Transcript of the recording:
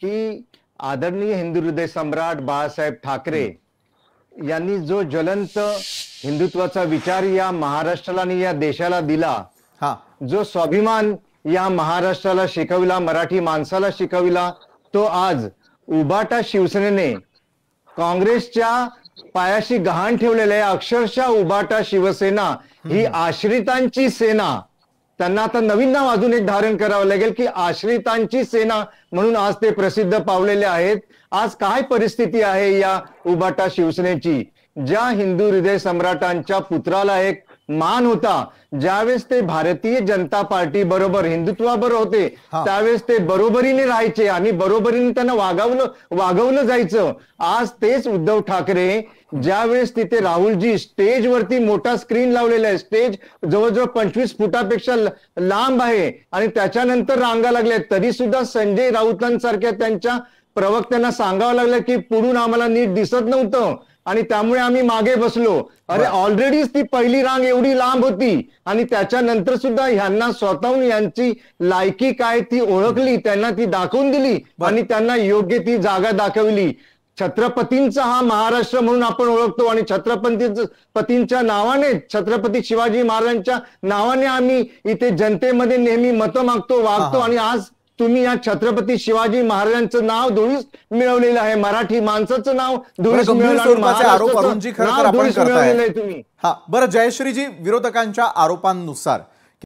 की आदरणीय हिंदू हृदय सम्राट बाळासाहेब ठाकरे यांनी जो ज्वलंत हिंदुत्वाचा विचार या महाराष्ट्राला आणि या देशाला दिला, जो स्वाभिमान या महाराष्ट्राला शिकविला, मराठी माणसाला शिकविला, तो आज उबाटा शिवसेनेने काँग्रेसच्या पायाशी गहाण ठेवलेलं आहे. अक्षरशः उबाटा शिवसेना ही आश्रितांची सेना. त्यांना आता नवीन नाव अजून एक धारण करावं लागेल की आश्रितांची सेना म्हणून आज ते प्रसिद्ध पावलेले आहेत. आज काय परिस्थिती आहे या उबाटा शिवसेनेची? ज्या हिंदू हृदय सम्राटांच्या पुत्राला एक मान होता, ज्यावेळेस ते भारतीय जनता पार्टी बरोबर हिंदुत्वाबरोबर होते, त्यावेळेस ते बरोबरीने राहायचे आणि बरोबरीने त्यांना वागवलं जायचं. आज तेच उद्धव ठाकरे ज्यावेळेस तिथे राहुलजी स्टेजवरती मोठा स्क्रीन लावलेला आहे, स्टेज जवळजवळ 25 फुटापेक्षा लांब आहे आणि त्याच्यानंतर रांगा लागल्या, तरी सुद्धा संजय राऊतांसारख्या त्यांच्या प्रवक्त्यांना सांगावं लागलं की पुढून आम्हाला नीट दिसत नव्हतं आणि त्यामुळे आम्ही मागे बसलो. अरे ऑलरेडीच ती पहिली रांग एवढी लांब होती आणि त्याच्यानंतर सुद्धा ह्यांना स्वतःहून यांची लायकी काय ती ओळखली, त्यांना ती दाखवून दिली आणि त्यांना योग्य ती जागा दाखवली. छत्रपतींचा हा महाराष्ट्र म्हणून आपण ओळखतो आणि छत्रपतींच्या नावाने, छत्रपती शिवाजी महाराजांच्या नावाने आम्ही इथे जनतेमध्ये नेहमी मतं मागतो, वागतो आणि आज तुम्ही या छत्रपती शिवाजी महाराजांचं नाव धुळीस मिळवलेलं आहे, मराठी माणसाचं नाव धुळीस मिळवलेलं आहे तुम्ही. बरं जयश्रीजी, विरोधकांच्या आरोपांनुसार